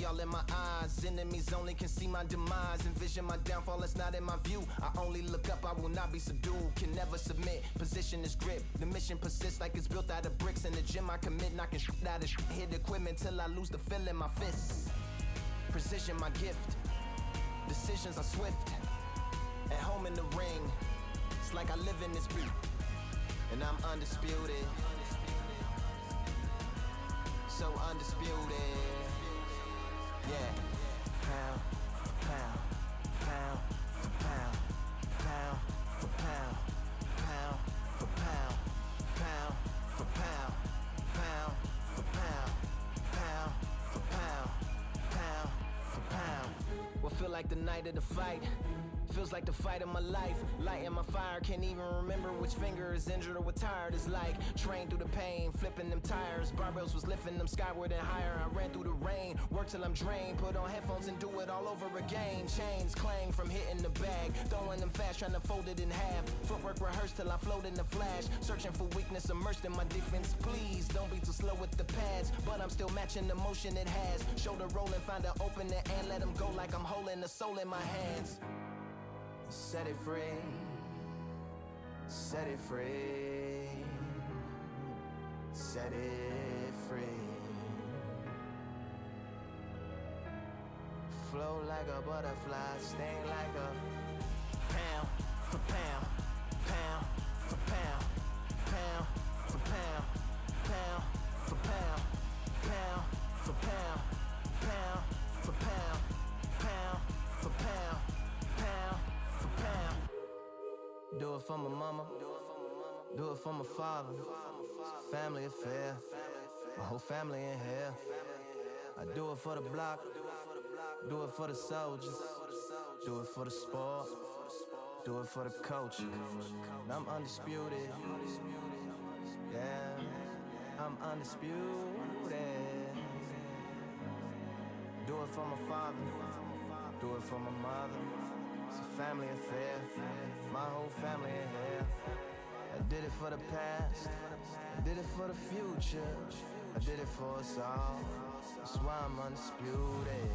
all in my eyes. Enemies only can see my demise. Envision my downfall, it's not in my view. I only look up, I will not be subdued. Can never submit, position is grip. The mission persists like it's built out of bricks. In the gym I commit, knocking shit out of shit. Hit equipment till I lose the feel in my fists. Precision my gift, decisions are swift. At home in the ring, it's like I live in this beat. And I'm undisputed, so undisputed. Yeah. Pound for pound, pound for pound, pound for pound, pound for pound, pound for pound, pound for pound, pound for pound, pound for pound. What feel like the night of the fight feels like the fight of my life. Lighting my fire, can't even remember which finger is injured or what tired is like. Train through the pain, flipping them tires. Barbells was lifting them skyward and higher. I ran through the rain, work till I'm drained. Put on headphones and do it all over again. Chains clang from hitting the bag, throwing them fast, trying to fold it in half. Footwork rehearsed till I float in the flash. Searching for weakness, immersed in my defense. Please don't be too slow with the pads, but I'm still matching the motion it has. Shoulder rolling, find an opening and let them go like I'm holding the soul in my hands. Set it free, set it free, set it free. Flow like a butterfly, sting like a pound for pound, pound for pound, pound for pound, pound for pound, pound for pound, pound for pound, pound for pound, pound. Do it for my mama, do it for my father. It's a family affair, my whole family in here. I do it for the block, do it for the soldiers, do it for the sport, do it for the culture. I'm undisputed, yeah, I'm undisputed. Do it for my father, do it for my mother. It's a family affair, my whole family in here. I did it for the past, I did it for the future, I did it for us all. That's why I'm undisputed.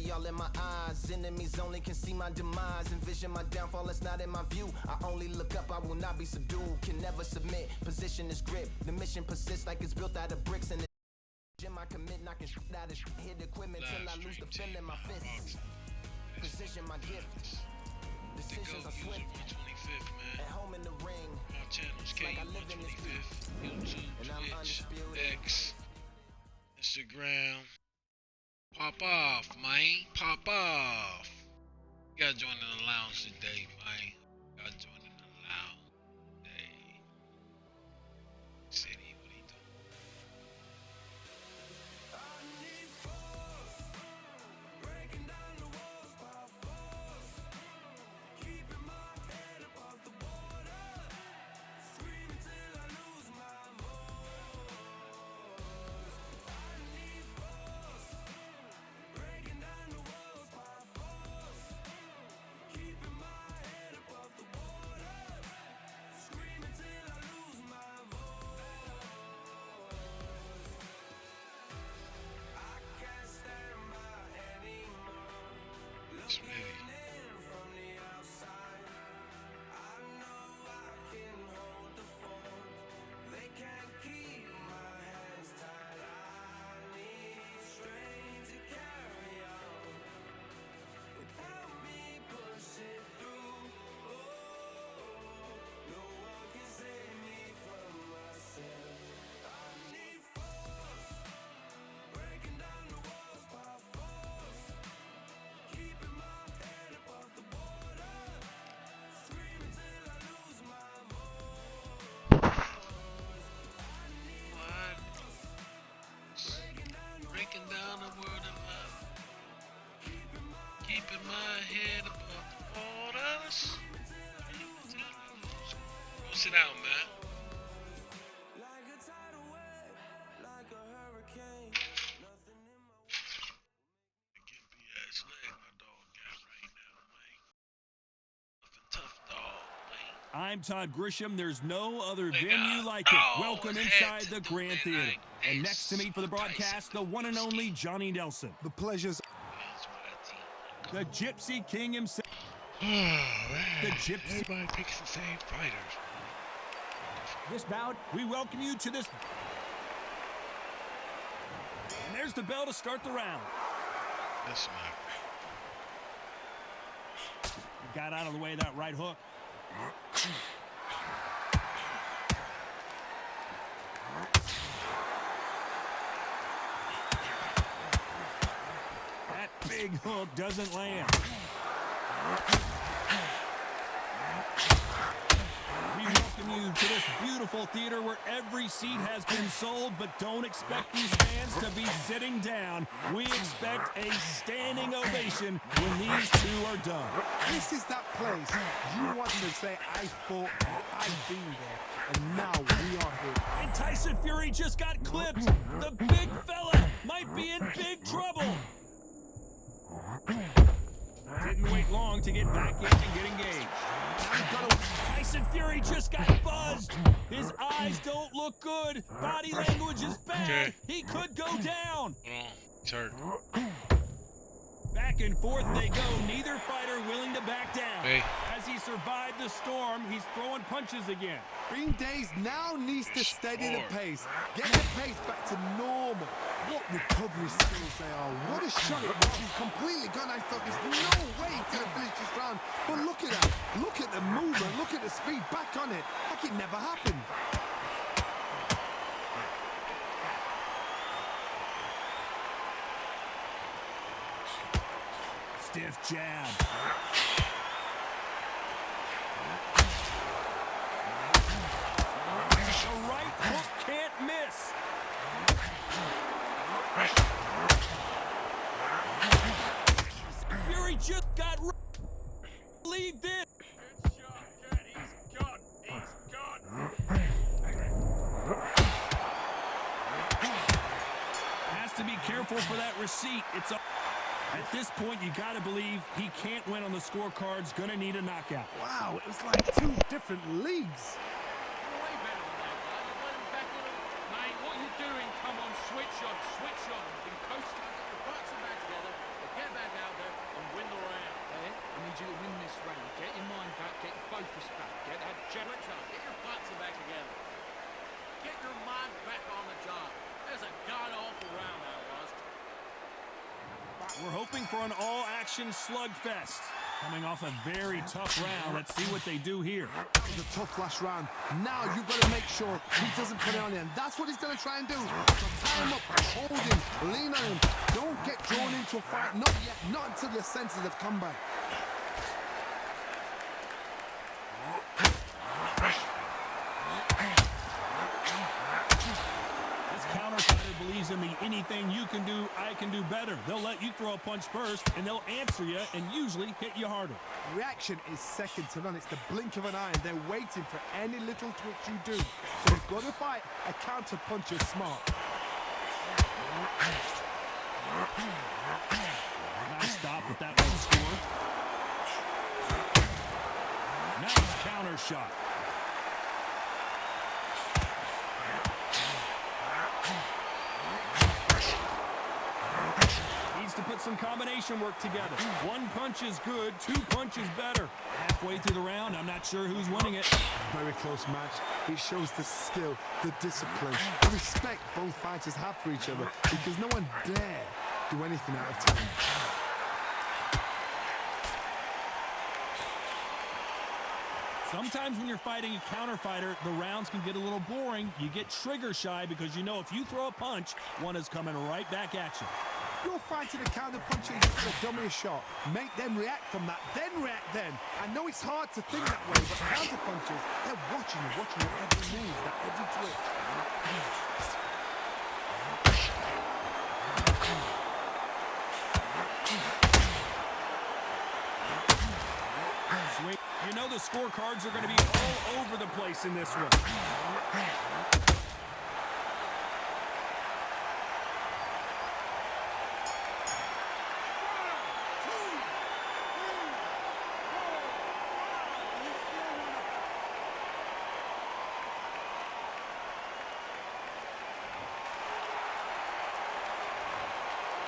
Jealousy all in my eyes. Enemies only can see my demise. Envision my downfall, that's not in my view. I only look up, I will not be subdued. Can never submit, position is grip. The mission persists like it's built out of bricks. And I commit, knocking shit out of hit equipment till I lose the feeling in my fists. Position my gift. Decisions are swift. At home in the ring. My channels, like I live in this YouTube, and I'm Twitch, undisputed. X, Instagram. Pop off, man. Pop off. You gotta join in the lounge today, man. You gotta join in the lounge today. City, what he doing? Breaking down the world of love, keeping my head above the waters. Go sit down, man. Get the ass leg my dog got right now, man. Nothing tough dog, man. I'm Todd Grisham. There's no other venue like it. Welcome inside the Grand Theater. And next to me for the broadcast, the one and only Johnny Nelson. The pleasure's the Gypsy King himself. The Gypsy. Everybody picks the same fighters. This bout, we welcome you to this. And there's the bell to start the round. Listen, Got out of the way of that right hook. That big hook doesn't land. We welcome you to this beautiful theater where every seat has been sold, but don't expect these fans to be sitting down. We expect a standing ovation when these two are done. This is that place you want to say, I fought there, I've been there, and now we are here. And Tyson Fury just got clipped. The big fella might be in big trouble. Didn't wait long to get back in and get engaged. Tyson Fury just got buzzed. His eyes don't look good. Body language is bad. He could go down. hold on. It's hurt. Back and forth they go. Neither fighter willing to back down. Hey. As he survived the storm, he's throwing punches again. Bean Days now needs to steady the pace. Get the pace back to normal. What recovery skills they are. What a shot it was. He's completely gone. I thought there's no way he's going to finish this round. But look at that. Look at the movement. Look at the speed. Back on it. Like it never happened. Stiff jab. The right hook can't miss. Fury just got lead this. Good shot, Cat. He's gone. He's gone. Has to be careful for that receipt. It's a At this point, you got to believe he can't win on the scorecards. Going to need a knockout. Wow, it was like two different leagues. Way better than that, guy. You let him back in. Mate, what are you doing? Come on, switch on, switch on. You've been coasting. The bucks are back together. They're Get back out there and win the round. Hey, I need you to win this round. Get your mind back, get your focus back, get that jab. Switch on. Get your butts back together. Get your mind back on the job. That's a god-awful round that was. We're hoping for an all-action slugfest. Coming off a very tough round, let's see what they do here. That was a tough last round. Now you've got to make sure he doesn't put it on you. And that's what he's going to try and do. So tie him up, hold him, lean on him. Don't get drawn into a fight. Not yet. Not until your senses have come back. This counter fighter believes in the anything you can do, I can do better. They'll let you throw a punch first, and they'll answer you and usually hit you harder. Reaction is second to none. It's the blink of an eye, and they're waiting for any little twitch you do. So you've got to fight a counter punch is smart. Nice stop with that one score. Nice counter shot. Needs to put some combination work together. One punch is good, two punches better. Halfway through the round, I'm not sure who's winning it. Very close match. It shows the skill, the discipline, the respect both fighters have for each other because no one dare do anything out of turn. Sometimes when you're fighting a counter fighter, the rounds can get a little boring. You get trigger shy because you know if you throw a punch, one is coming right back at you. You're fighting a counter puncher, you give a dummy a shot. Make them react from that, then react then. I know it's hard to think that way, but counter punchers, they're watching your every move, that every twitch. Sweet. You know the scorecards are going to be all over the place in this one.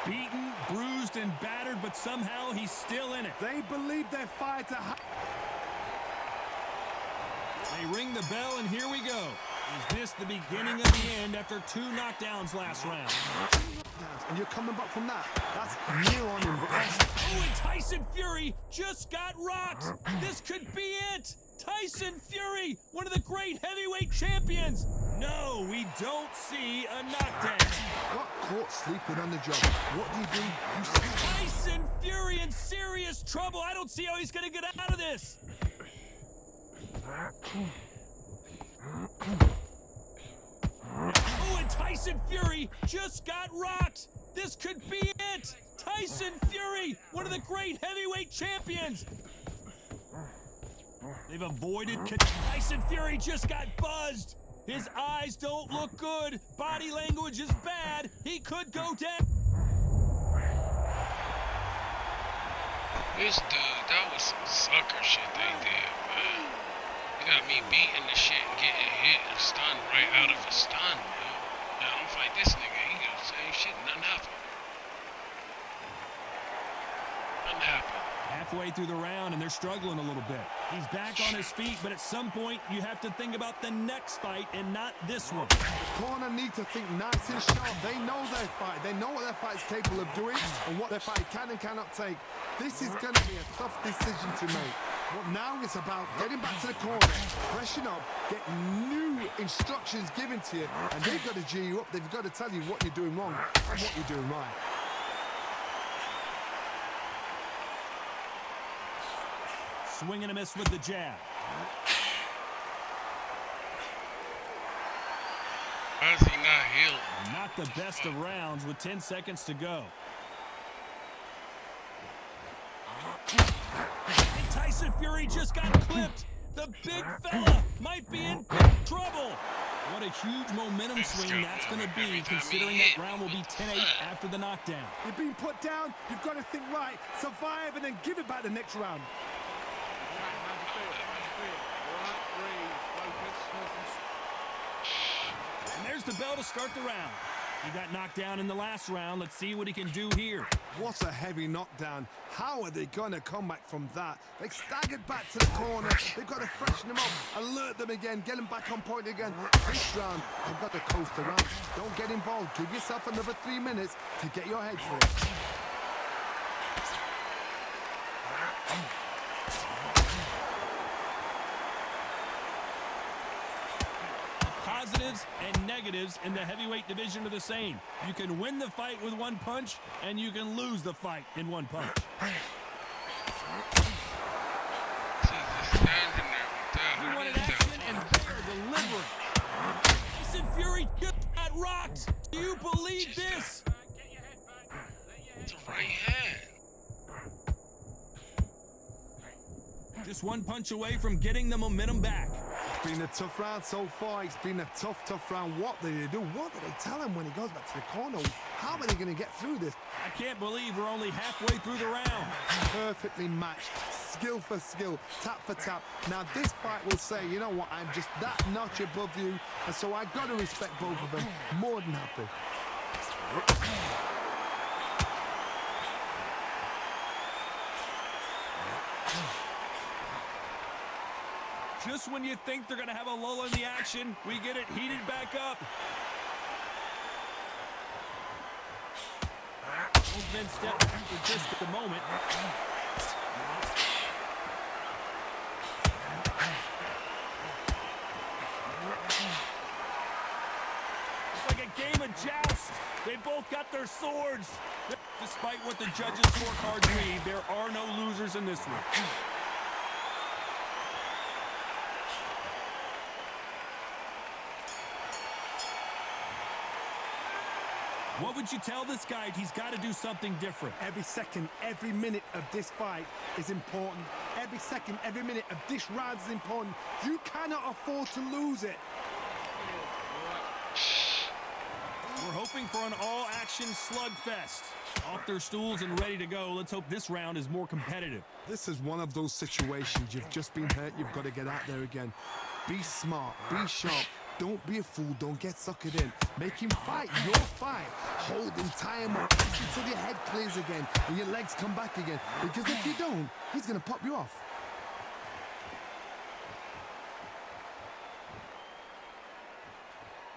Beaten, bruised, and battered, but somehow he's still in it. They believe their fighter. They ring the bell, and here we go. Is this the beginning of the end after two knockdowns last round? And you're coming back from that. That's near on him. Oh, and Tyson Fury just got rocked. This could be it. Tyson Fury, one of the great heavyweight champions. No, we don't see a knockdown. Got caught sleeping on the job. What do? You see Tyson Fury in serious trouble. I don't see how he's going to get out of this. Oh, and Tyson Fury just got rocked. This could be it. Tyson Fury, one of the great heavyweight champions. They've avoided. Tyson Fury just got buzzed. His eyes don't look good. Body language is bad. He could go down. This dude, that was some sucker shit they did, man. You got me beating the shit and getting hit and stunned right out of a stun, man. Now, I'm fight this nigga, he got the same shit, nothing happened. Nothing happened. Halfway through the round, and they're struggling a little bit. He's back on his feet, but at some point, you have to think about the next fight and not this one. corner need to think nice and sharp. They know their fight. They know what their fight is capable of doing and what their fight can and cannot take. This is going to be a tough decision to make. But now it's about getting back to the corner, freshen up, get new instructions given to you, and they've got to G you up. They've got to tell you what you're doing wrong and what you're doing right. Swing and a miss with the jab. Why is he not healed? Not the best of rounds with 10 seconds to go. And Tyson Fury just got clipped. The big fella might be in big trouble. What a huge momentum swing that's going to be, considering that round will be 10-8 after the knockdown. You've been put down. You've got to think right, survive, and then give it back the next round. And there's the bell to start the round. He got knocked down in the last round. Let's see what he can do here. What a heavy knockdown. How are they going to come back from that? They staggered back to the corner. They've got to freshen them up, alert them again, get them back on point again. This round, they've got to coast around. Don't get involved. Give yourself another 3 minutes to get your head straight. Positives and negatives in the heavyweight division are the same. You can win the fight with one punch, and you can lose the fight in one punch. You wanted action, and they're delivering. Tyson Fury just got rocked. Do you believe this? It's a right hand. Just one punch away from getting the momentum back. It's been a tough round so far. It's been a tough round. What do they do? What do they tell him when he goes back to the corner? How are they going to get through this? I can't believe we're only halfway through the round. Perfectly matched, skill for skill, tap for tap. Now this fight will say, you know what, I'm just that notch above you, and so I've got to respect both of them. More than happy. Just when you think they're going to have a lull in the action, we get it heated back up. Both men step back for just a moment. It's like a game of joust. They both got their swords. Despite what the judges' scorecards read, there are no losers in this one. What would you tell this guy? He's got to do something different. Every second, every minute of this fight is important. Every second, every minute of this round is important. You cannot afford to lose it. We're hoping for an all-action slugfest. Off their stools and ready to go. Let's hope this round is more competitive. This is one of those situations. You've just been hurt. You've got to get out there again. Be smart. Be sharp. Don't be a fool. Don't get suckered in. Make him fight your fight. Hold him, tie him up until your head clears again and your legs come back again. Because if you don't, he's going to pop you off.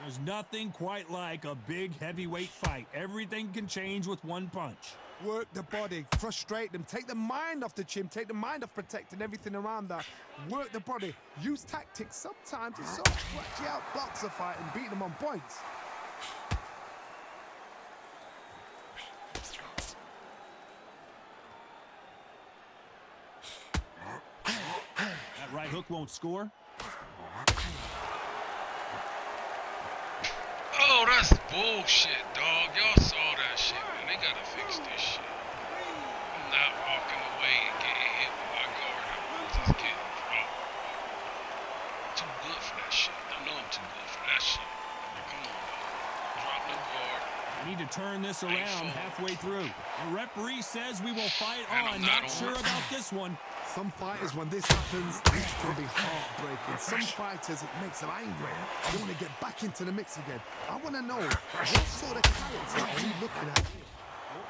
There's nothing quite like a big heavyweight fight. Everything can change with one punch. Work the body, frustrate them, take the mind off the chin, take the mind off protecting everything around that. Work the body, use tactics. Sometimes it's so actually outbox a fight and beat them on points. That right hook won't score. Oh, that's bullshit, dog. Y'all saw that shit, man. They gotta fix this shit. I'm not walking away and getting hit with my guard. I'm just getting dropped. Too good for that shit. I know I'm too good for that shit. Like, come on, dog. Drop the guard. We need to turn this around halfway through. The referee says we will fight on. Man, Not sure about this one. Some fighters, when this happens, it can be heartbreaking. Some fighters, it makes them angry. They want to get back into the mix again. I want to know, what sort of character are we looking at?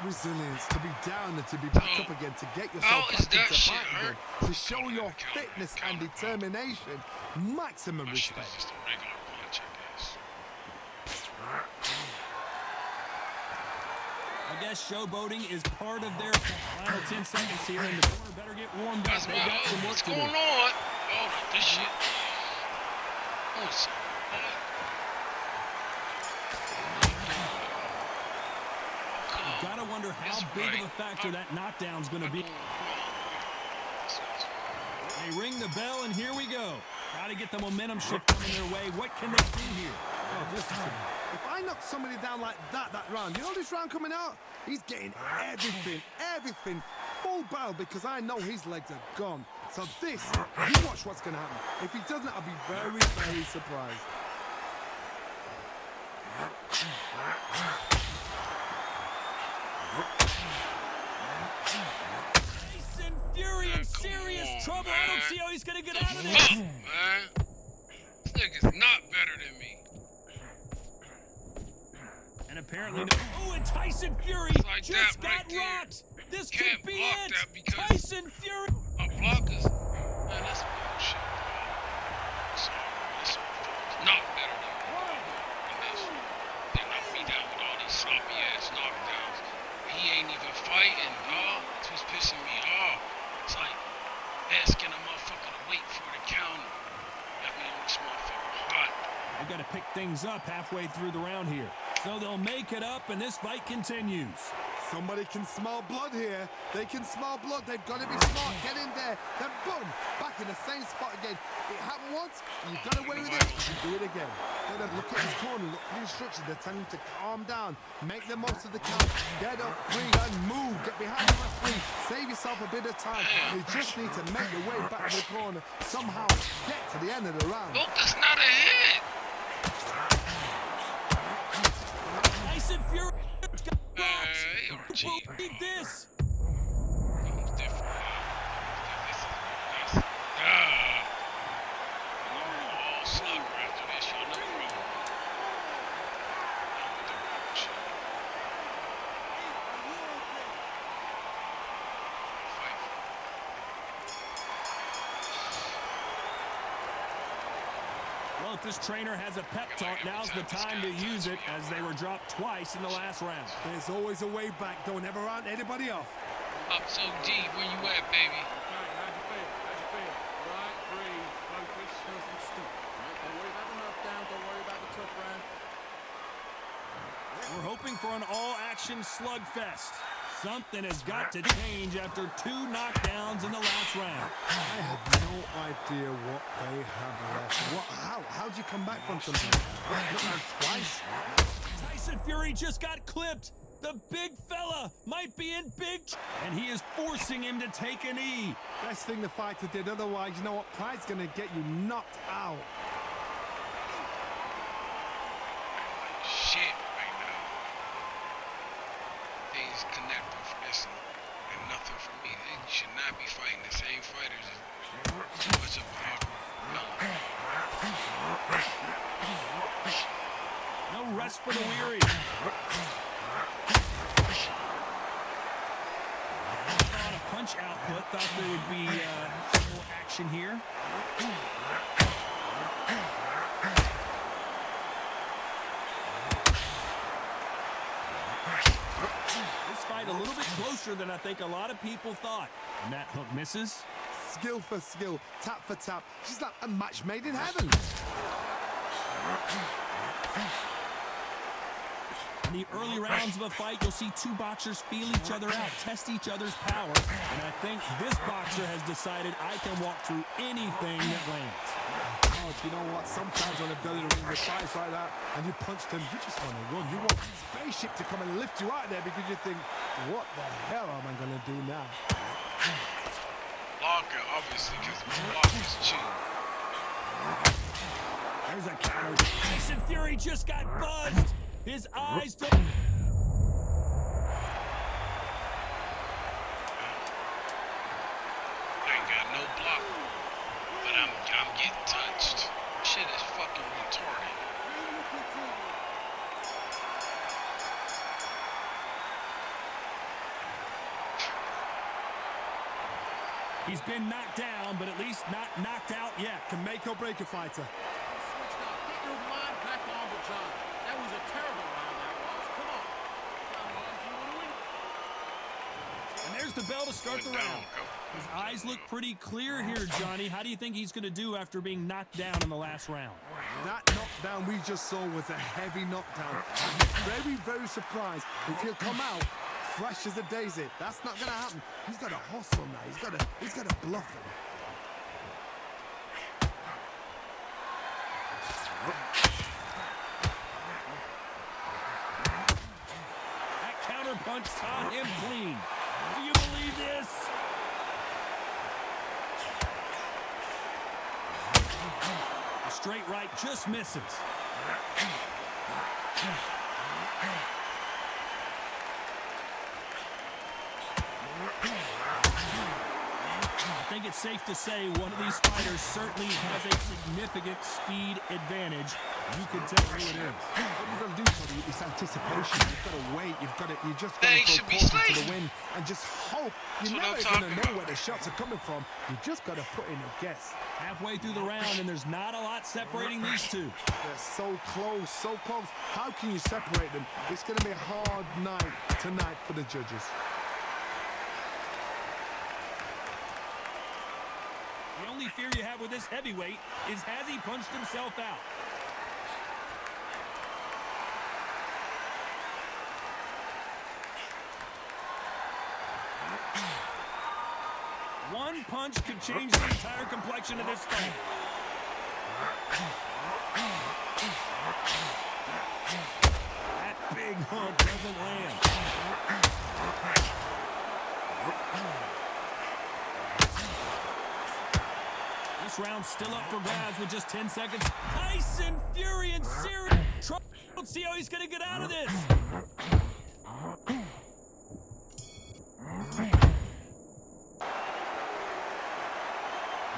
Resilience, to be down and to be back up again, to get yourself back into fight again, to show your fitness and determination. Maximum respect. Just a regular punch, I guess. I guess showboating is part of their final 10 seconds here, and the corner better get warmed up. That's They got some work what's to going do. on? Oh, this shit. Oh, so, Gotta wonder how big of a factor that knockdown's gonna be. They ring the bell, and here we go. Gotta get the momentum shift coming their way. What can they do here? Oh, this is if I knock somebody down like that round, you know this round coming out? He's getting everything, full barrel, because I know his legs are gone. So this, you watch what's going to happen. If he doesn't, I'll be very, very surprised. Tyson Fury in serious trouble. I don't see how he's gonna get out of this. Fuck, man. This nigga's not better than me. And apparently no. Oh, and Tyson Fury like just that right got there. rocked. This Can't could be block it. that because Tyson Fury. our blockers. Man, that's bullshit, bro. Sorry, this motherfucker's not better than you. And this, they knocked me down with all these sloppy ass knockdowns. He ain't even fighting, dog. That's what's pissing me off. It's like asking a motherfucker to wait for the counter. Got me on this motherfucker hot. They got to pick things up halfway through the round here. So they'll make it up, and this fight continues. Somebody can smell blood here. They can smell blood. They've got to be smart. Get in there. Then boom, back in the same spot again. It happened once. You got away with it. You do it again. Then look at his corner. Look at the instructions. They're telling him to calm down. Make the most of the count. Get up, breathe, and move. Get behind the referee. Save yourself a bit of time. You just need to make your way back to the corner. Somehow get to the end of the round. Look, that's not a hit. Tyson Fury. Hey, RG. Read this. Something's different. This is all slugger after this. Y'all know from. Well, if this trainer has a pep talk, now's the time to use it, as they were dropped twice in the last round. There's always a way back. Don't ever round anybody off. Up so deep, where you at, baby? Okay, how'd you feel? How'd you feel? All right, breathe, focus, nothing stupid. Right? Don't worry about the knockdown. Don't worry about the tough round. We're hoping for an all-action slugfest. Something has got to change after 2 knockdowns in the last round. I have no idea what they have left. How'd you come back from something? Not twice. Tyson Fury just got clipped. The big fella might be in big and he is forcing him to take a knee. Best thing the fighter did. Otherwise, you know what? Pride's gonna get you knocked out. Shit right now. Things connecting for this and nothing for me. They should not be fighting the same fighters. Too much of a No rest for the weary. On a punch output, thought there would be more action here. This fight a little bit closer than I think a lot of people thought. And that hook misses. Skill for skill, tap for tap. She's like a match made in heaven. In the early rounds of a fight, you'll see 2 boxers feel each other out, test each other's power, and I think this boxer has decided I can walk through anything that lands. Oh, you know what? Sometimes when they've got it in the fights like that, and you punch them, you just want to run. You want a spaceship to come and lift you out there because you think, what the hell am I going to do now? blocker, obviously, because my blocker's cheap. There's a counter. Tyson Fury just got buzzed. His eyes don't... I ain't got no block, but I'm getting touched. Shit is fucking retarded. He's been knocked down, but at least not knocked out yet. Can make or break a fighter. Switched up. Get your mind back on the job. That was a terrible round, that was. Come on. Come on, you want to win? And there's the bell to start the round. His eyes look pretty clear here, Johnny. How do you think he's going to do after being knocked down in the last round? That knockdown we just saw was a heavy knockdown. Very, very surprised if he'll come out fresh as a daisy. That's not gonna happen. He's got to hustle now. He's got to bluff him. That counter punch saw him clean. Do you believe this? The straight right just misses. think it's safe to say one of these fighters certainly has a significant speed advantage. You can tell who it is. What you've got to do, Cody, is anticipation. You've got to wait. You just got They to should throw be caution to the sliced. wind and just hope. You're That's what I'm never going to talking know about. where the shots are coming from. You just got to put in a guess. Halfway through the round, and there's not a lot separating these two. They're so close, so close. How can you separate them? It's going to be a hard night tonight for the judges. The only fear you have with this heavyweight is has he punched himself out? One punch could change the entire complexion of this fight. That big hook doesn't land. This round's still up for grabs with just 10 seconds. Tyson Fury in serious trouble. Let's see how he's going to get out of this.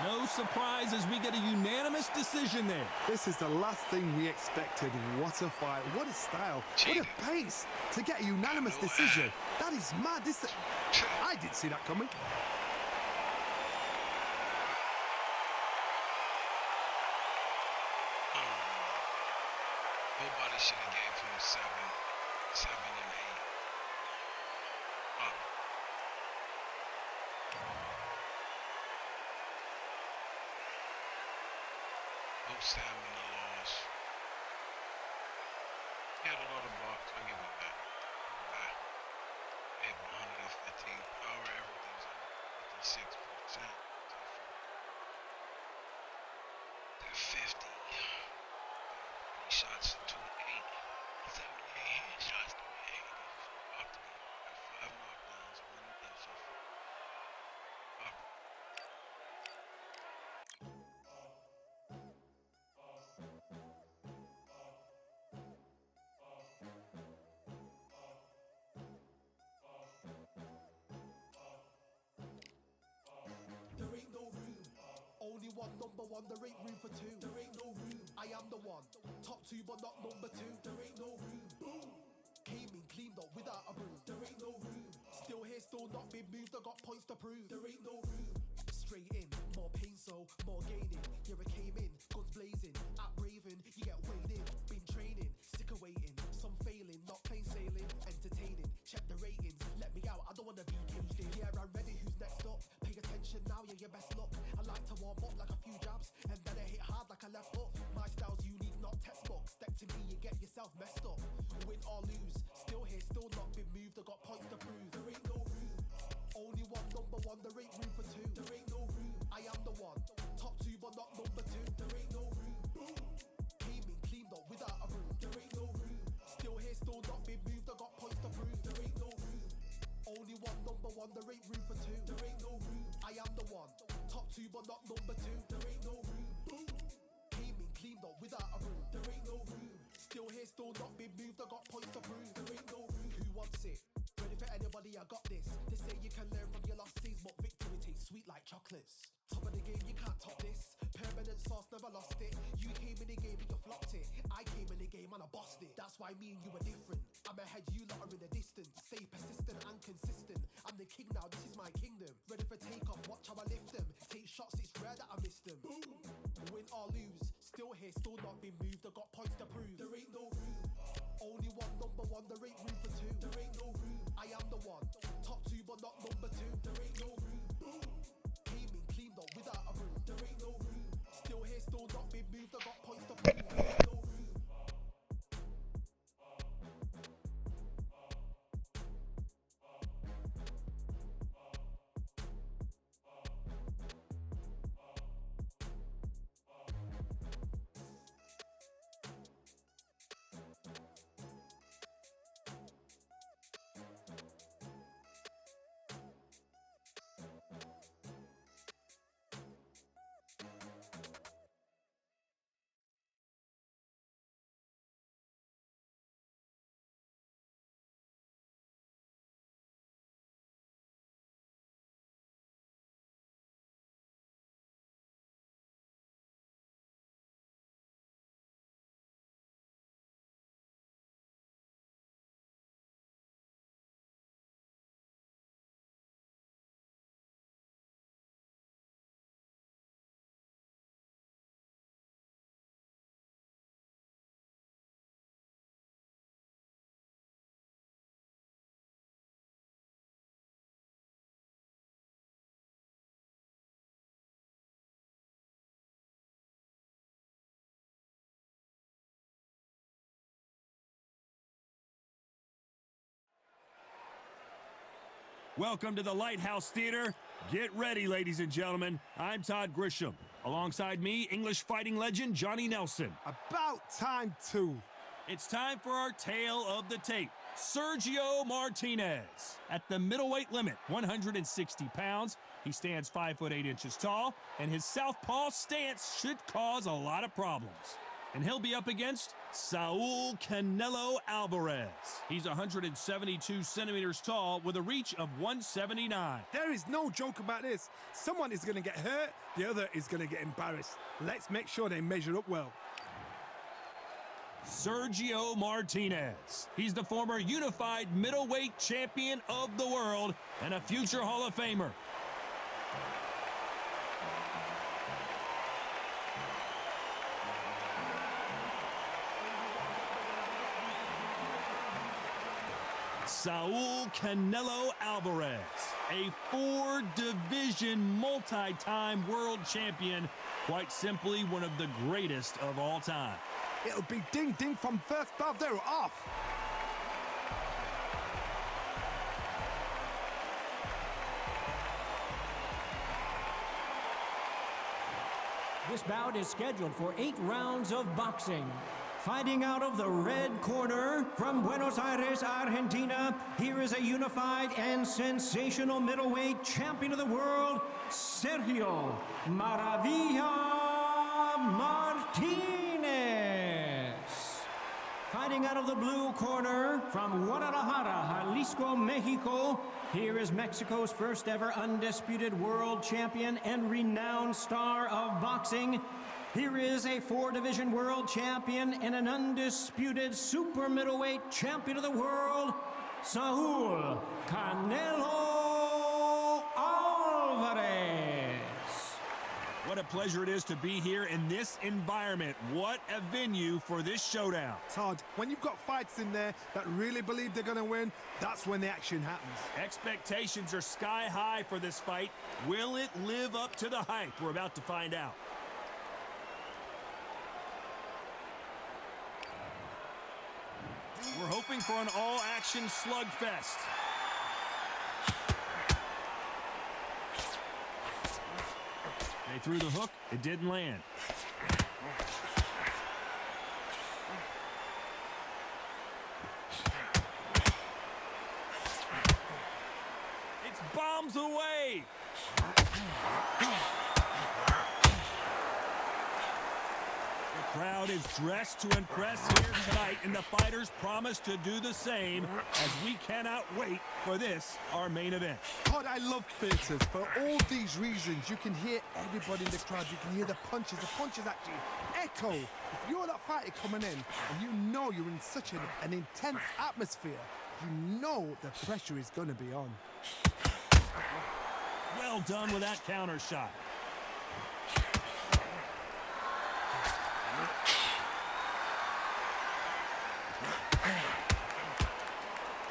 No surprise as we get a unanimous decision there. This is the last thing we expected. What a fight. What a style. What a pace to get a unanimous decision. That is mad. I didn't see that coming. Nobody should have gave him 7 and 8. No stamina loss. He had a lot of blocks, I'll give him that. He had 115 power, everything's 56%. That 50. 3 shots to 28. 78 headshots to 80. Up to me. 5 knockdowns, 1 miss. Up. There ain't no room. Only one number one, there ain't room for two. There ain't no room. I am the one. Top 2 but not number 2. There ain't no room. Boom. Came in cleaned up without a broom. There ain't no room. Still here, still not been moved. I got points to prove. There ain't no room. Straight in, more pain, so more gaining. Yeah, I came in, guns blazing. At Raven, you get weighed in. Been training, sick of waiting. Some failing, not plain sailing. Entertaining, check the ratings. Let me out, I don't wanna be caged in. Yeah, I'm ready, who's next up? Pay attention now, yeah, your best luck. I like to warm up like a few jabs, and then I hit hard like a left hook. My style's unique, not textbook. Step to me, you get yourself messed up. Win or lose, still here, still not been moved. I got points to prove. There ain't no room. Only one number one, there ain't room for 2. There ain't no room. I am the one. Top 2 but not number 2. There ain't no room. Boom. Came in cleaned up without a broom. There ain't no room. Still here, still not been moved. I got points to prove. There ain't no room. Only one number one, there ain't room for 2. There ain't no room. I am the one. Top 2 but not number 2. There ain't no room. Boom. Came in cleaned up without a broom. There ain't no room. Still here, still not been moved. I got points to prove. There ain't no room. Who wants it? Ready for anybody? I got this. They say you can learn from your losses, but victory tastes sweet like chocolates. Top of the game, you can't top this. Permanent sauce, never lost it. You came in the game and you flopped it. I came in the game and I bossed it. That's why me and you are different. I'm ahead, you lot are in the distance. Stay persistent and consistent. I'm the king now, this is my kingdom. Ready for takeoff, watch how I lift them. Take shots, it's rare that I miss them. Boom. Win or lose, still here, still not been moved. I got points to prove. There ain't no room. Only one number one, there ain't room for 2. There ain't no room. I am the one. Top 2 but not number 2. There ain't no room. Boom. Came in cleaned up without a broom. There ain't no room. Still here, still not been moved. I got points to prove. There ain't no room. Welcome to the Lighthouse Theater. Get ready, ladies and gentlemen. I'm Todd Grisham. Alongside me, English fighting legend Johnny Nelson. About time, too. It's time for our tale of the tape. Sergio Martinez. At the middleweight limit, 160 pounds. He stands 5 foot 8 inches tall, and his southpaw stance should cause a lot of problems. And he'll be up against Saul Canelo Alvarez. He's 172 centimeters tall with a reach of 179. There is no joke about this. Someone is going to get hurt, the other is going to get embarrassed. Let's make sure they measure up well. Sergio Martinez. He's the former unified middleweight champion of the world and a future Hall of Famer. Saul Canelo Alvarez, a 4-division multi-time world champion, quite simply one of the greatest of all time. It'll be ding-ding from first bell. They're off. This bout is scheduled for 8 rounds of boxing. Fighting out of the red corner from Buenos Aires, Argentina, here is a unified and sensational middleweight champion of the world, Sergio Maravilla Martinez. Fighting out of the blue corner from Guadalajara, Jalisco, Mexico, here is Mexico's first ever undisputed world champion and renowned star of boxing. Here is a 4-division world champion and an undisputed super middleweight champion of the world, Saul Canelo Alvarez. What a pleasure it is to be here in this environment. What a venue for this showdown. Todd, when you've got fights in there that really believe they're going to win, that's when the action happens. Expectations are sky high for this fight. Will it live up to the hype? We're about to find out. We're hoping for an all-action slugfest. They threw the hook. It didn't land. It's bombs away. The crowd is dressed to impress here tonight, and the fighters promise to do the same as we cannot wait for this, our main event. Todd, I love theatres. For all these reasons, you can hear everybody in the crowd. You can hear the punches. The punches actually echo. If you're that fighter coming in and you know you're in such an intense atmosphere, you know the pressure is going to be on. Well done with that counter shot.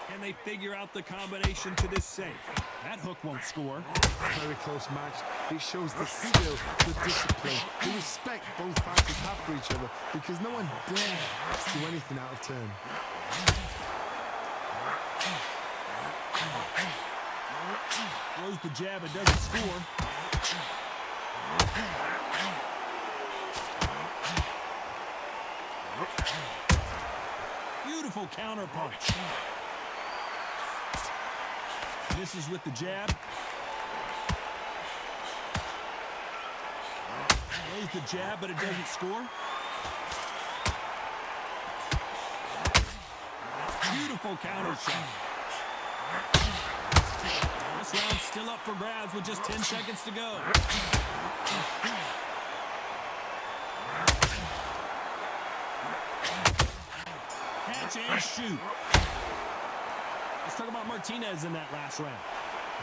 Can they figure out the combination to this safe? That hook won't score. Very close match. It shows the skill, the discipline, the respect both fighters have for each other, because no one dares do anything out of turn. Throws the jab, it doesn't score. Beautiful counter punch. Misses with the jab. Throws the jab, but it doesn't score. Beautiful counter shot. This round's still up for grabs with just 10 seconds to go. Catch and shoot. Let's talk about Martinez in that last round.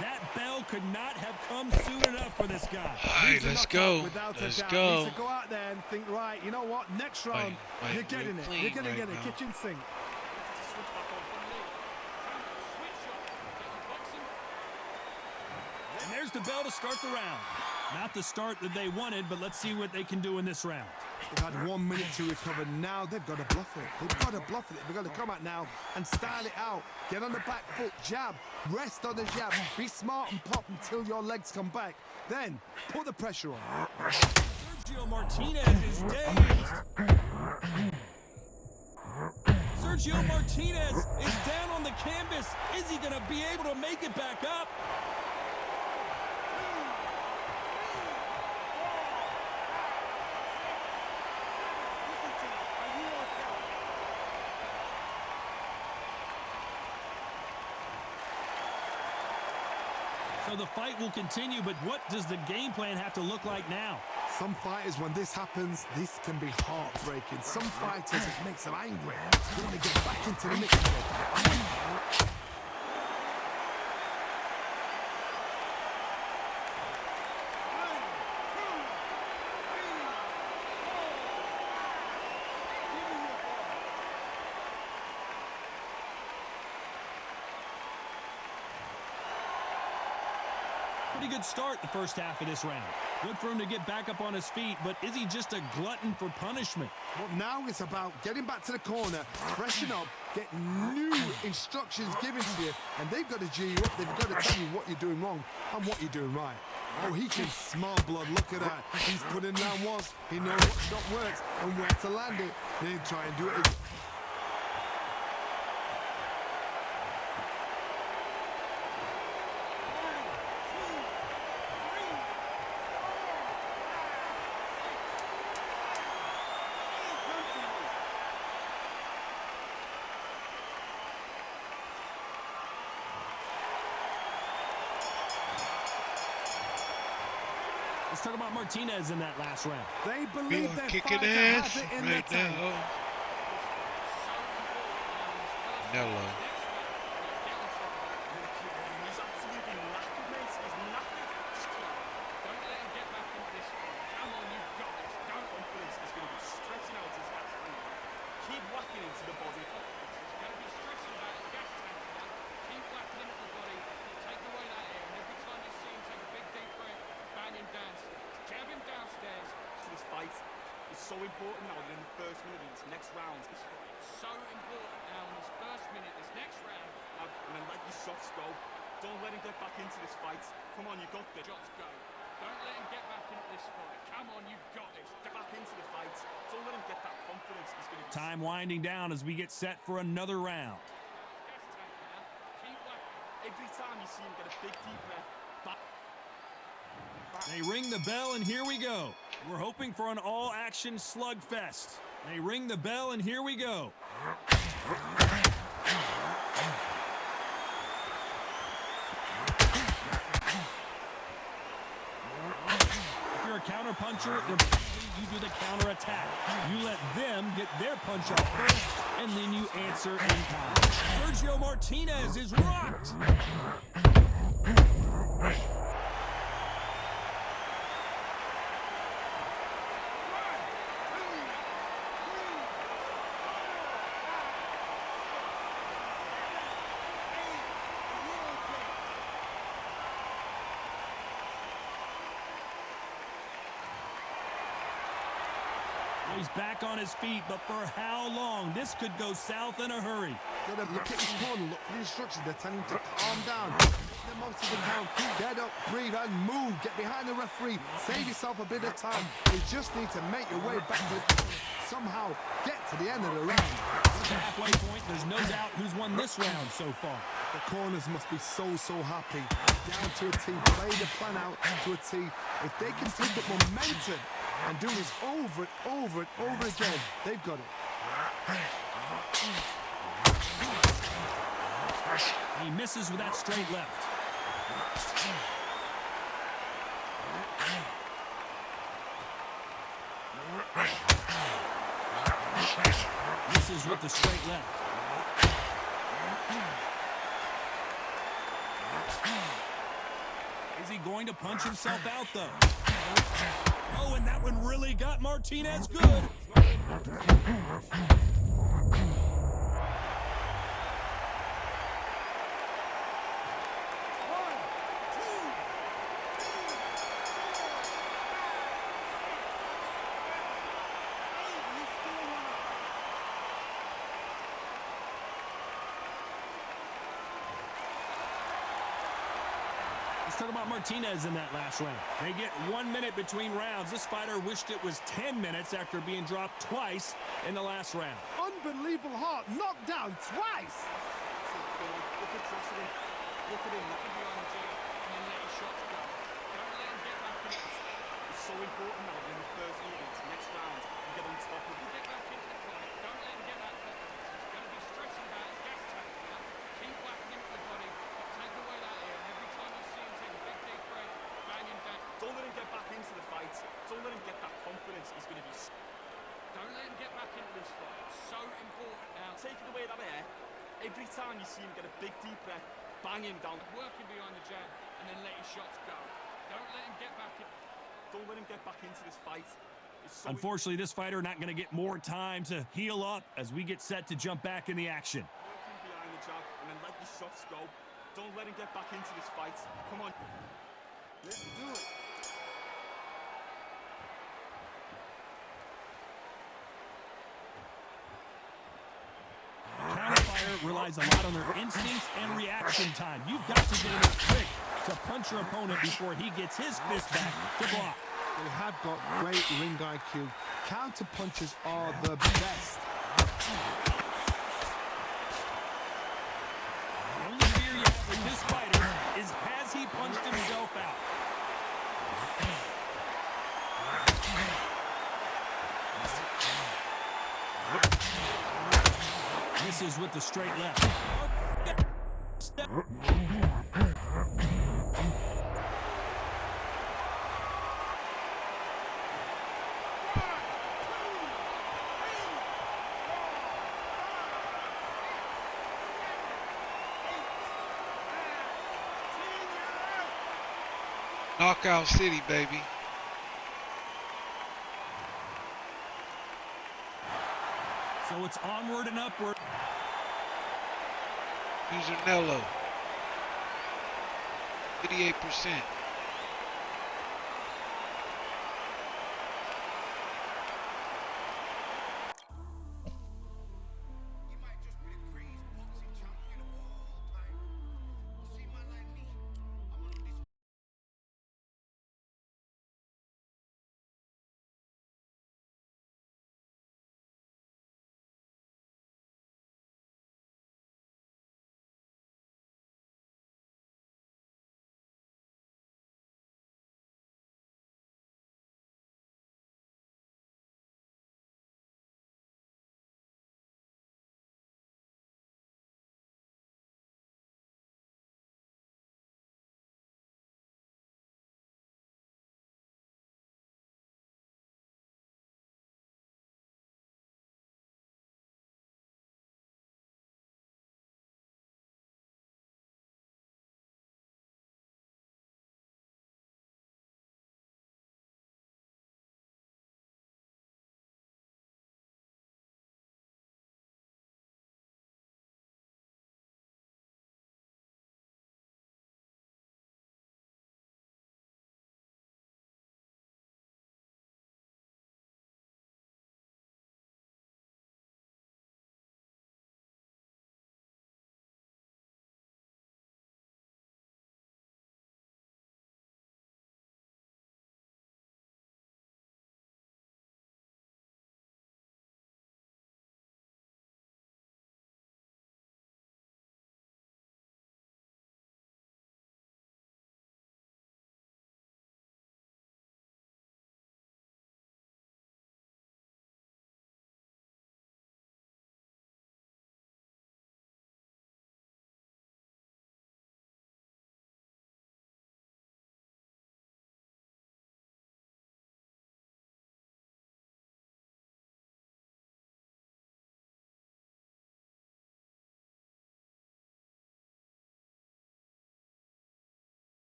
That bell could not have come soon enough for this guy. All right, let's go. Let's go. Needs to go out there and think, right, you know what? Next round, you're getting it. You're going to get it. Kitchen sink. And there's the bell to start the round. Not the start that they wanted, but let's see what they can do in this round. They've had 1 minute to recover. Now they've got to bluff it. They've got to bluff it. They've got to come out now and style it out. Get on the back foot, jab, rest on the jab. Be smart and pop until your legs come back. Then put the pressure on. Sergio Martinez is dazed. Sergio Martinez is down on the canvas. Is he going to be able to make it back up? So the fight will continue, but what does the game plan have to look like now? Some fighters, when this happens, this can be heartbreaking. Some fighters, it makes them angry. They want to get back into the mix of it. Pretty good start the first half of this round. Good for him to get back up on his feet, but is he just a glutton for punishment? Well, now it's about getting back to the corner, freshen up, get new instructions given to you, and they've got to G you up. They've got to tell you what you're doing wrong and what you're doing right. Oh, he can smell blood. Look at that. He's putting down once. He knows what shot works and where to land it. Then try and do it again. Let's talk about Martinez in that last round. They believe their kicking fighter ass has it in right the tank. now. Hello. He's absolutely knackered, mate. He's knackered. Don't let him get back into this fight. Come on, you've got this. Don't run for this. He's going to be stretching out his gas tank. Keep whacking into the body. He's going to be stretching out his gas tank. Keep whacking into the body. Take away that air. And every time you see him take a big deep breath, bang him downstairs. Jab him downstairs. So this fight is so important now that in the first minute of this next round, this fight is so important now in this first minute, this next round. And then let your shots go. Don't let him get back into this fight. Come on, you got this. Shots go. Don't let him get back into this fight. Come on, you got this. Get back into the fight. Don't let him get that confidence. He's going to Time winding down as we get set for another round. gas tank now. Keep whacking. Every time you see him get a big deep breath, back. They ring the bell, and here we go. We're hoping for an all-action slugfest. They ring the bell, and here we go. If you're a counter-puncher, then you do the counter-attack. You let them get their punch off first, and then you answer in time. Sergio Martinez is rocked. He's back on his feet, but for how long? This could go south in a hurry. Gotta look at his corner, look for the instructions. They're telling him to calm down. The most of the count. Get up, breathe, and move. Get behind the referee. Save yourself a bit of time. You just need to make your way back to somehow get to the end of the round. At the halfway point, there's no doubt who's won this round so far. The corners must be so happy. Down to a T. Play the plan out to a T. If they can pick up momentum and do this over and over again, they've got it. He misses with that straight left. Misses with the straight left. Is he going to punch himself out, though? Oh, and that one really got Martinez good. talk about Martinez in that last round. They get 1 minute between rounds. This fighter wished it was 10 minutes after being dropped twice in the last round. Unbelievable heart, knocked down twice. Look across at him. Look at him, looking behind the jab, and then let his shots go. Don't let him get back in it. It's so important now in the first innings, next round, you get on top of him. Get back into the fight. Don't let him get that confidence. He's going to be stressing about his gas tank now. Keep whacking him with the body, but take away that air. And every time you see him take a big deep breath, bang him down. Don't let him get back into the fight. Don't let him get that confidence. He's going to be... Don't let him get back into this fight. It's so important now. Taking away that air. Every time you see him get a big deep breath, bang him down. Working behind the jab and then let his shots go. Don't let him get back in. Don't let him get back into this fight. So Unfortunately, this fighter not going to get more time to heal up as we get set to jump back in the action. Working behind the jab and then let your shots go. Don't let him get back into this fight. Come on. Let's do it. Counterfire relies a lot on their instincts and reaction time. You've got to get in as quick to punch your opponent before he gets his fist back to block. They have got great ring IQ. Counter punches are the best. The only fear you have with this fighter is has he punched himself out? Misses with the straight left. Knockout City, baby. So it's onward and upward. User 88%.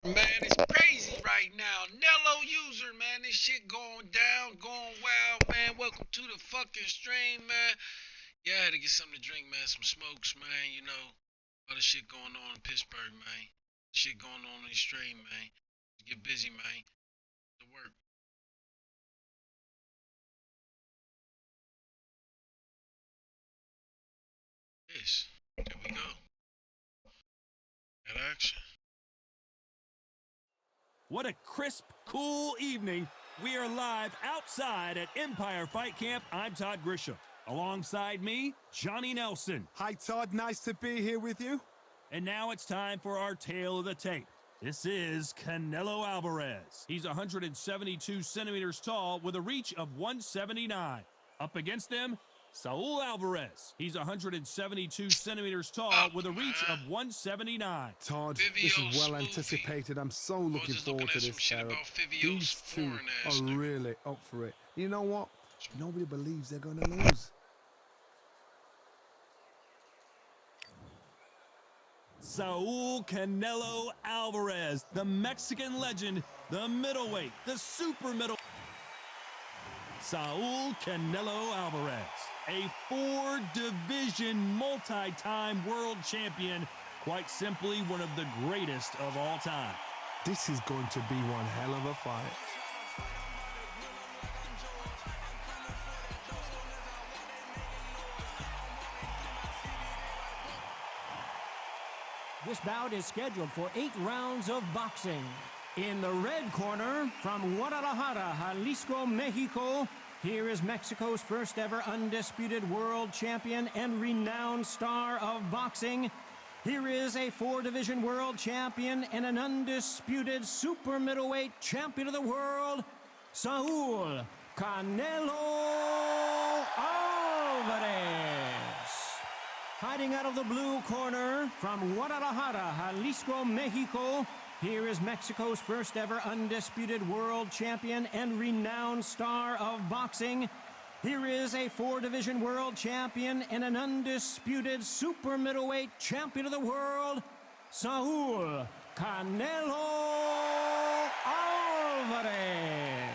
Man, it's crazy right now. Nello user, man. This shit going down, going wild, man. Welcome to the fucking stream, man. Yeah, I had to get something to drink, man. Some smokes, man. You know, all the shit going on in Pittsburgh, man. Shit going on in the stream, man. Get busy, man. To work. Yes. There we go. Got action. What a crisp, cool evening. We are live outside at Empire Fight Camp. I'm Todd Grisham. Alongside me, Johnny Nelson. Hi, Todd. Nice to be here with you. And now it's time for our tale of the tape. This is Canelo Alvarez. He's 172 centimeters tall with a reach of 179. Up against them, Saul Alvarez. He's 172 centimeters tall with a reach of 179. Todd, this is well anticipated. I'm so looking forward to this battle. These two are really up for it. You know what? Nobody believes they're going to lose. Saul Canelo Alvarez, the Mexican legend, the middleweight, the super middle. Saul Canelo Alvarez, a four-division multi-time world champion, quite simply one of the greatest of all time. This is going to be one hell of a fight. This bout is scheduled for 8 rounds of boxing. In the red corner, from Guadalajara, Jalisco, Mexico, here is Mexico's first ever undisputed world champion and renowned star of boxing. Here is a 4-division world champion and an undisputed super middleweight champion of the world, Saul Canelo Alvarez. Fighting out of the blue corner, from Guadalajara, Jalisco, Mexico, here is Mexico's first ever undisputed world champion and renowned star of boxing. Here is a 4-division world champion and an undisputed super middleweight champion of the world, Saul Canelo Alvarez.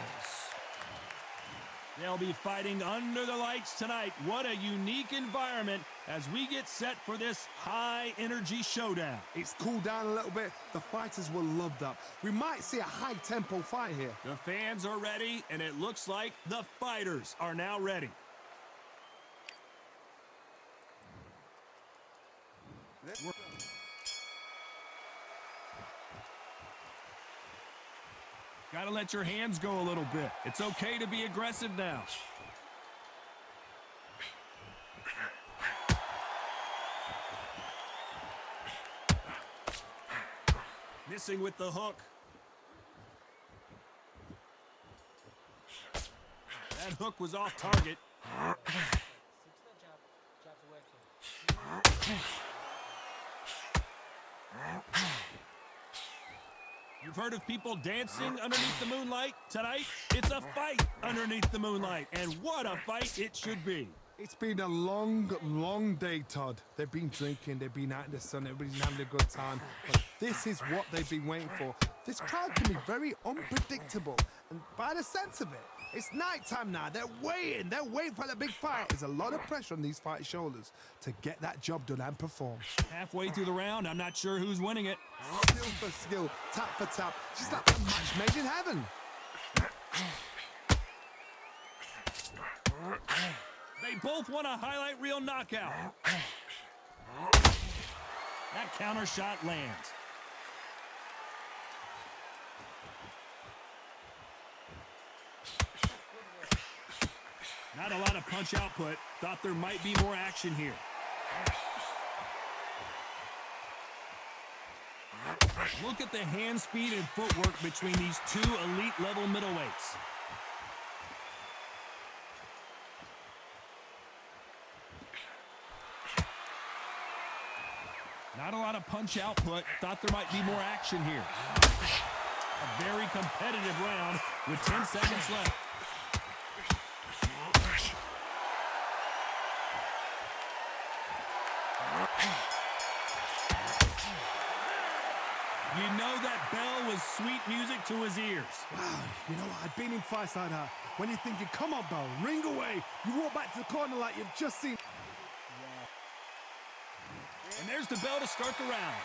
They'll be fighting under the lights tonight. What a unique environment as we get set for this high-energy showdown. It's cooled down a little bit. The fighters will love that. We might see a high-tempo fight here. The fans are ready, and it looks like the fighters are now ready. Gotta let your hands go a little bit. It's okay to be aggressive now. Missing with the hook. That hook was off target. You've heard of people dancing underneath the moonlight? Tonight, it's a fight underneath the moonlight. And what a fight it should be. It's been a long, long day, Todd. They've been drinking, they've been out in the sun, everybody's having a good time. But this is what they've been waiting for. This crowd can be very unpredictable. And by the sense of it, it's nighttime now. They're waiting for the big fight. There's a lot of pressure on these fighters' shoulders to get that job done and perform. Halfway through the round, I'm not sure who's winning it. Skill for skill, tap for tap, just like a match made in heaven. They both want a highlight reel knockout. That counter shot lands. Not a lot of punch output. Thought there might be more action here. Look at the hand speed and footwork between these two elite level middleweights. Not a lot of punch output. Thought there might be more action here. A very competitive round with 10 seconds left. You know that bell was sweet music to his ears. Wow, you know what? I've been in fights like that. When you're thinking, come on, Bell, ring away. You walk back to the corner like you've just seen. And there's the bell to start the round.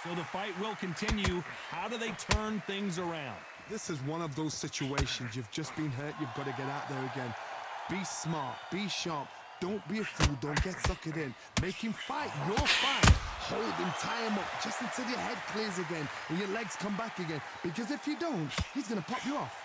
So the fight will continue. How do they turn things around? This is one of those situations. You've just been hurt. You've got to get out there again. Be smart. Be sharp. Don't be a fool. Don't get suckered in. Make him fight your fight. Hold him, tie him up just until your head clears again and your legs come back again. Because if you don't, he's going to pop you off.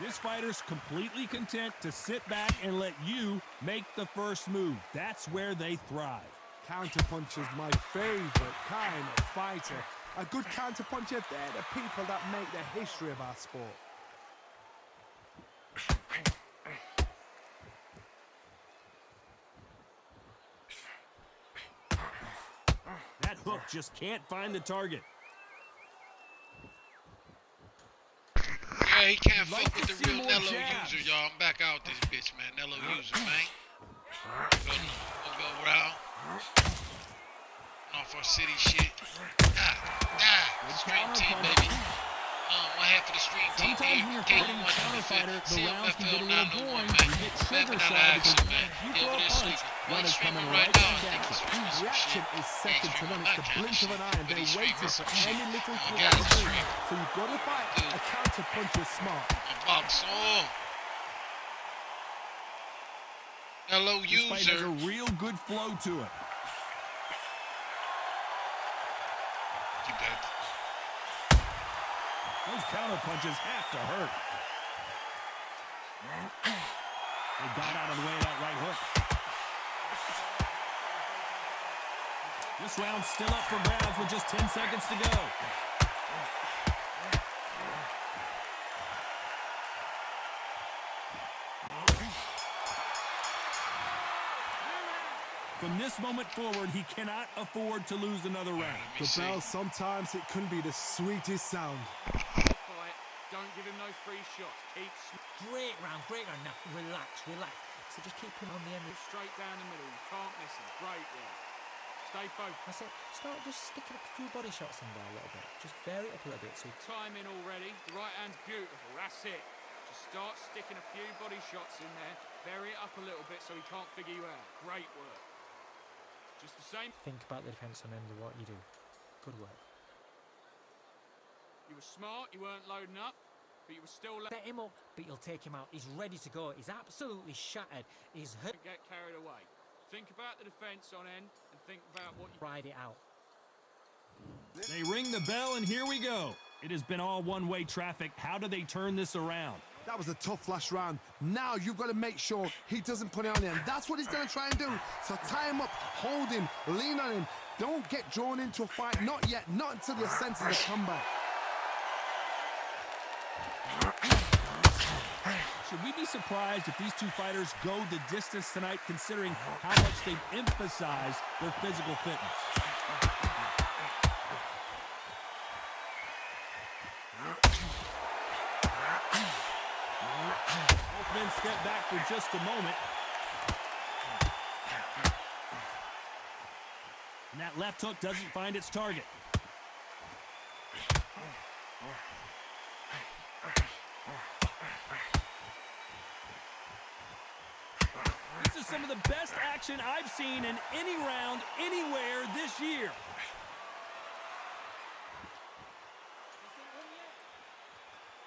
This fighter's completely content to sit back and let you make the first move. That's where they thrive. Counterpuncher's my favorite kind of fighter. A good counterpuncher, they're the people that make the history of our sport. That hook just can't find the target. Yeah, he can't Like fuck with to the see real more Nello jabs. user, y'all. I'm back out this bitch, man. Nello user, man. We'll go round. Off our city shit. Stream team, baby. One half of the stream team Sometimes here. when you're Game fighting a one, counter fighter, the rounds can get a CFFL little 901, boring. man. You get Back sugar in that shot action, because man. you Yeah, throw over a there punch, sleeping. one One is streaming coming right right now. I back think at he's you. streaming some Reaction shit. is second to none. It's the blink of an eye and But they're he's waiting streaming for some shit. any little You twist gotta to swing. stream. So you've got to fight a counterpuncher smart. A box on. Nello This fight has user. a real good flow to it. Keep that. Those counter punches have to hurt. They got out of the way of that right hook. This round's still up for grabs with just 10 seconds to go. From this moment forward, he cannot afford to lose another round. The bell, sometimes it can be the sweetest sound. Fight. Don't give him no free shots. Keep Great round, great round. Now, relax, relax. So just keep him on the end. straight down the middle. You can't miss him. Great work. Stay focused. I said, start just sticking a few body shots in there a little bit. Just vary it up a little bit. So Time in already. The right hand's beautiful. That's it. Just start sticking a few body shots in there. Vary it up a little bit so he can't figure you out. Great work. Just the same. think about the defense on end of what you do. Good work. You were smart. You weren't loading up. But you were still Set him up, but you'll take him out. He's ready to go. He's absolutely shattered. He's hurt. get carried away. Think about the defense on end and think about what you Ride it out. They ring the bell, and here we go. It has been all one-way traffic. How do they turn this around? That was a tough last round. Now you've got to make sure he doesn't put it on you. And that's what he's going to try and do. So tie him up, hold him, lean on him. Don't get drawn into a fight. Not yet. Not until your senses have come back. Should we be surprised if these two fighters go the distance tonight, considering how much they've emphasized their physical fitness? Both men step back for just a moment. And that left hook doesn't find its target. This is some of the best action I've seen in any round, anywhere this year.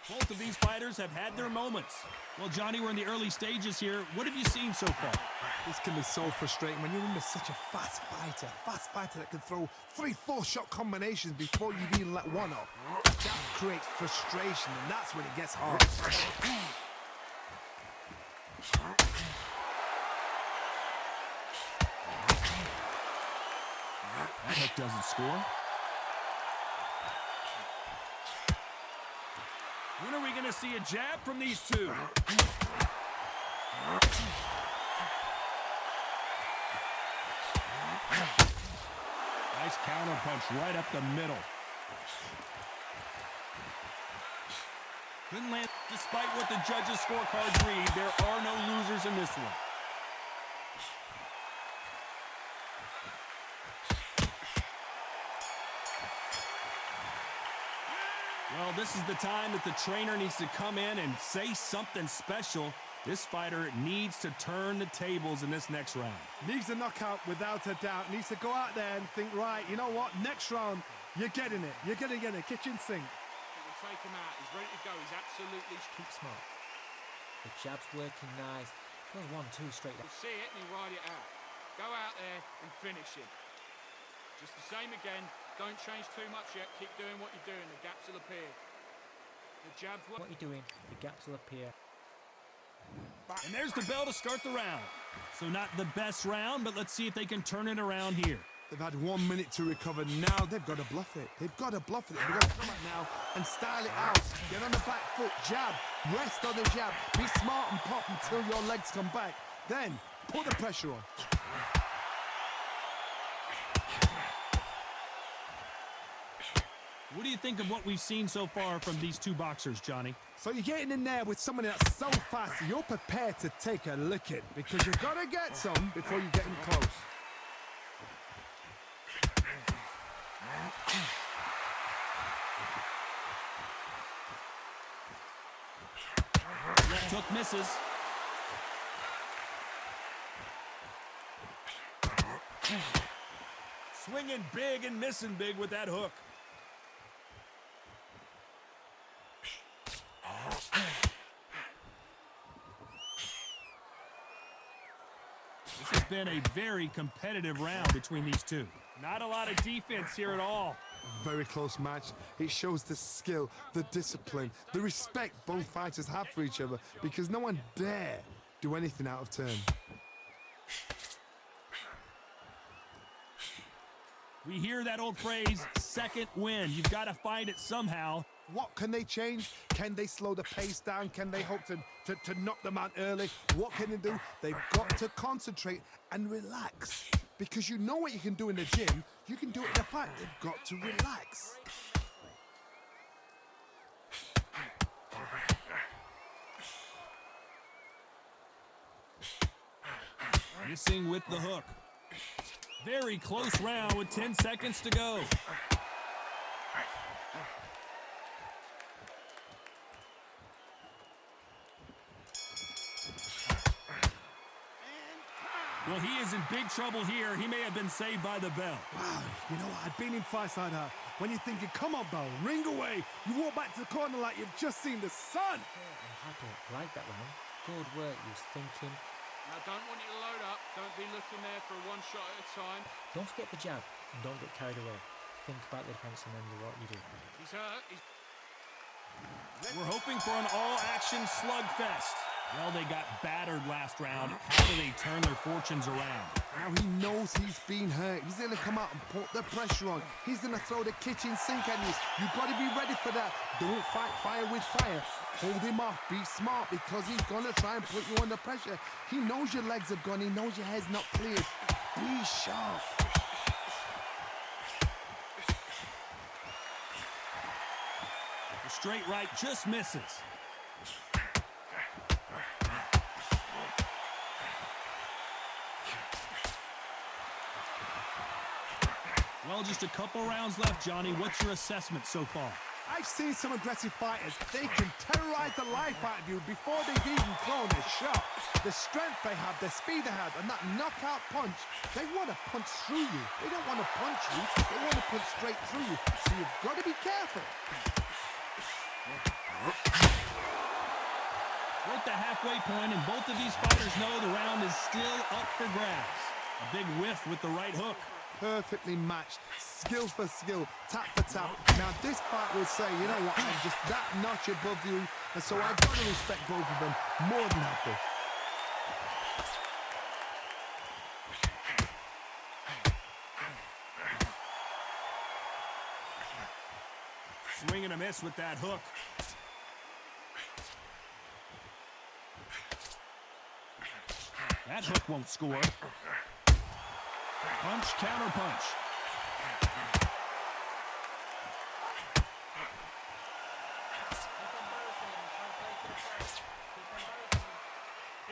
Both of these fighters have had their moments. Well, Johnny, we're in the early stages here. What have you seen so far? This can be so frustrating when you're under such a fast fighter that can throw 3-4 shot combinations before you even let one off. That creates frustration, and that's when it gets hard. That hook doesn't score. When are we going to see a jab from these two? Nice counter punch right up the middle. Couldn't land. Despite what the judges' scorecards read, there are no losers in this one. Well, this is the time that the trainer needs to come in and say something special. This fighter needs to turn the tables in this next round. Needs a knockout without a doubt. Needs to go out there and think, right, you know what? Next round, you're getting it. You're going to get a kitchen sink. We'll take him out. He's ready to go. He's absolutely... Keep smart. The jab's working nice. Goes 1-2 straight. He'll see it and he'll ride it out. Go out there and finish him. Just the same again. Don't change too much yet. Keep doing what you're doing. The gaps will appear. The jab's What you're doing, the gaps will appear. And there's the bell to start the round. So not the best round, but let's see if they can turn it around here. They've had 1 minute to recover. Now they've got to bluff it. They've got to bluff it. They've got to come out now and style it out. Get on the back foot, jab, rest on the jab. Be smart and pop until your legs come back. Then put the pressure on. What do you think of what we've seen so far from these two boxers, Johnny? So you're getting in there with someone that's so fast, you're prepared to take a licking because you've got to get some before you get in close. Left hook misses. Swinging big and missing big with that hook. This has been a very competitive round between these two. Not a lot of defense here at all. Very close match. It shows the skill, the discipline, the respect both fighters have for each other because no one dare do anything out of turn. We hear that old phrase, second win. You've got to find it somehow. What can they change? Can they slow the pace down? Can they hope to knock them out early? What can they do? They've got to concentrate and relax. Because you know what you can do in the gym, you can do it in the fight. They've got to relax. Missing with the hook. Very close round with 10 seconds to go. Well, he is in big trouble here. He may have been saved by the bell. Wow, you know what? I've been in fights like that. When you're thinking, come on, bell, ring away. You walk back to the corner like you've just seen the sun. I'm happy. I like that round. Good work. He was thinking. Now, don't want you to load up. Don't be looking there for one shot at a time. Don't forget the jab and don't get carried away. Think about the defense and then what you do. He's hurt. We're hoping for an all-action slugfest. Well, they got battered last round. How do they turn their fortunes around? Now he knows he's been hurt. He's going to come out and put the pressure on. He's going to throw the kitchen sink at you. You've got to be ready for that. Don't fight fire with fire. Hold him off. Be smart because he's going to try and put you under pressure. He knows your legs have gone. He knows your head's not cleared. Be sharp. The straight right just misses. Well, just a couple rounds left, Johnny. What's your assessment so far? I've seen some aggressive fighters. They can terrorize the life out of you before they've even thrown a shot. The strength they have, the speed they have, and that knockout punch, they want to punch through you. They don't want to punch you. They want to punch straight through you. So you've got to be careful. We're at the halfway point, and both of these fighters know the round is still up for grabs. A big whiff with the right hook. Perfectly matched, skill for skill, tap for tap. Now this fight will say, you know what, I'm just that notch above you, and so I've got to respect both of them more than happy. Swing and a miss with that hook. That hook won't score. Punch, counter punch.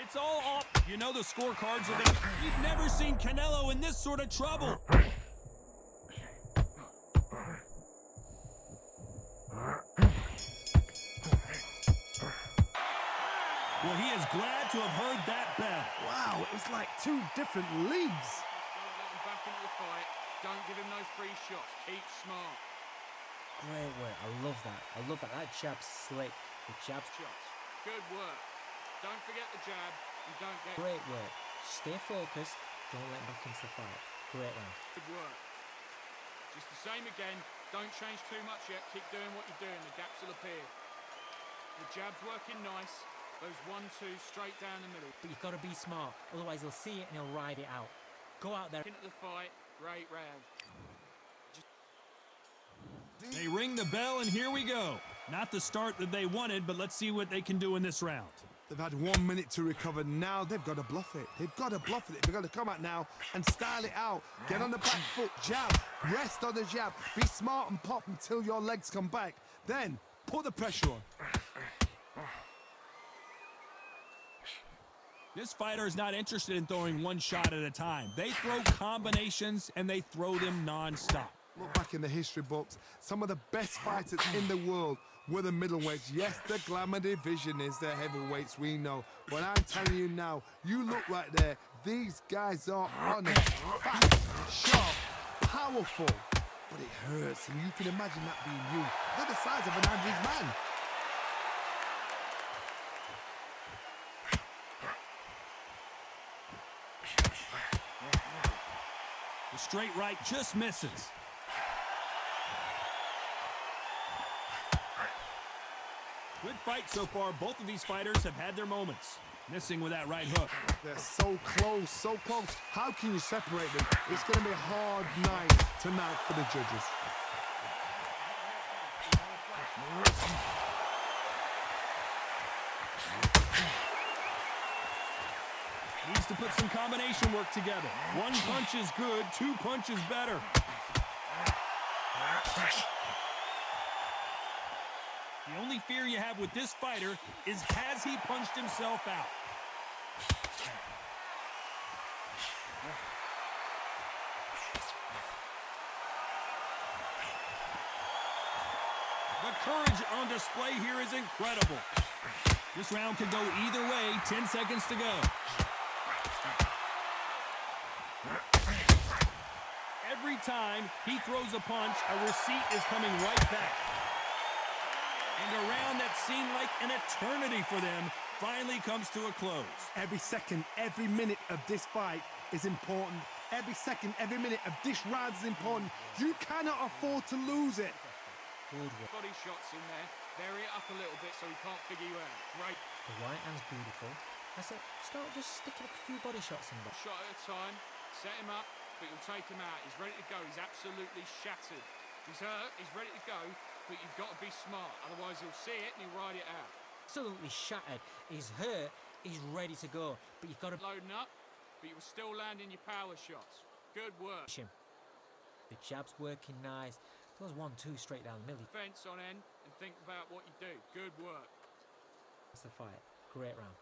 It's all off. You know the scorecards are there. We've never seen Canelo in this sort of trouble. glad to have heard that bell. Wow, it was like two different leagues. Don't let him back into the fight. Don't give him no free shots. Keep smart. Great work. I love that. I love that. That jab's slick. The jab's Shots. Good work. Don't forget the jab and don't get great work. Stay focused. Don't let him back into the fight. Great round. good work. Just the same again. Don't change too much yet. Keep doing what you're doing. The gaps will appear. The jab's working nice. Those 1-2 straight down the middle. But you've got to be smart. Otherwise, he'll see it and he'll ride it out. Go out there. Into the fight. Great round. They ring the bell, and here we go. Not the start that they wanted, but let's see what they can do in this round. They've had 1 minute to recover. Now they've got to bluff it. They've got to bluff it. They've got to come out now and style it out. Get on the back foot, jab, rest on the jab. Be smart and pop until your legs come back. Then put the pressure on. This fighter is not interested in throwing one shot at a time. They throw combinations, and they throw them non-stop. Look back in the history books. Some of the best fighters in the world were the middleweights. Yes, the glamour division is the heavyweights, we know. But I'm telling you now, you look right there. These guys are honest, fast, sharp, powerful. But it hurts, and you can imagine that being you. They're the size of an average man. The straight right just misses. Good fight so far. Both of these fighters have had their moments. Missing with that right hook. They're so close, so close. How can you separate them? It's going to be a hard night tonight for the judges. Needs to put some combination work together. One punch is good, two punches better. The only fear you have with this fighter is, has he punched himself out? The courage on display here is incredible. This round could go either way. 10 seconds to go. Every time he throws a punch, a receipt is coming right back. And a round that seemed like an eternity for them finally comes to a close. Every second, every minute of this fight is important. Every second, every minute of this round is important. You cannot afford to lose it. Good work. Body shots in there. Vary it up a little bit so he can't figure you out. Great. The right hand's beautiful. I said, start just sticking a few body shots in there. Shot at a time. Set him up, but you'll take him out. He's ready to go. He's absolutely shattered. He's hurt. He's ready to go, but you've got to be smart. Otherwise, he'll see it and he'll ride it out. Absolutely shattered. He's hurt. He's ready to go, but you've got to Loading up, but you were still landing your power shots. Good work. push him. The jab's working nice. Those 1-2 straight down the middle. Fence on end and think about what you do. Good work. That's the fight. Great round.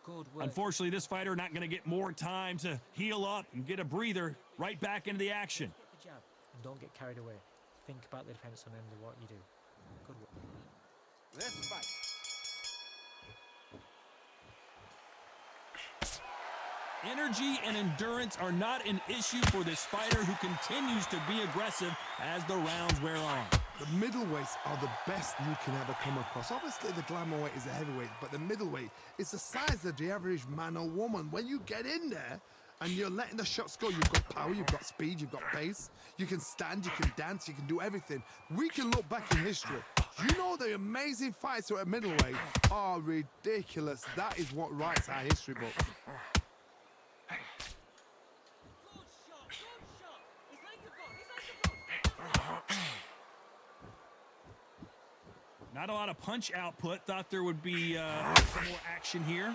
Good work. Unfortunately, this fighter not going to get more time to heal up and get a breather. Right back into the action. Get the jab and don't get carried away. Think about the defense on end of what you do. Good work. Let's fight. Energy and endurance are not an issue for this fighter, who continues to be aggressive as the rounds wear on. The middleweights are the best you can ever come across. Obviously, the glamour weight is a heavyweight, but the middleweight is the size of the average man or woman. When you get in there and you're letting the shots go, you've got power, you've got speed, you've got pace. You can stand, you can dance, you can do everything. We can look back in history. You know the amazing fights at middleweight are ridiculous. That is what writes our history books. Not a lot of punch output. Thought there would be some more action here.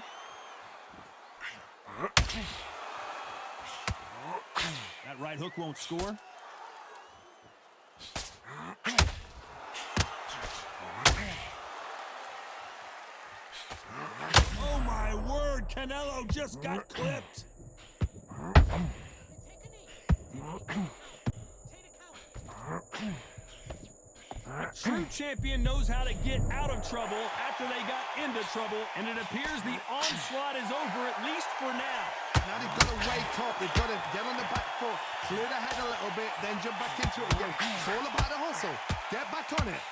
That right hook won't score. Oh my word, Canelo just got clipped. true champion knows how to get out of trouble after they got into trouble, and it appears the onslaught is over, at least for now. Now they've got to wake up. They've got to get on the back foot, clear the head a little bit, then jump back into it again. It's all about the hustle. Get back on it.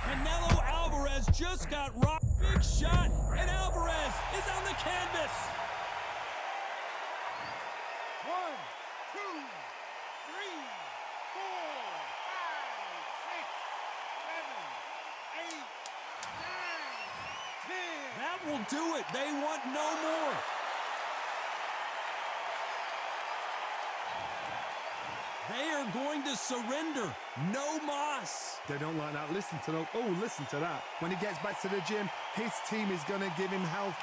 Canelo Alvarez just got rocked. Big shot, and Alvarez is on the canvas. 1, 2, 3, 4, 5, 6, 7, 8, 9, 10. That will do it. They want no more. They are going to surrender. No mas. They don't like that. Listen to that. Oh, listen to that. When he gets back to the gym, his team is going to give him health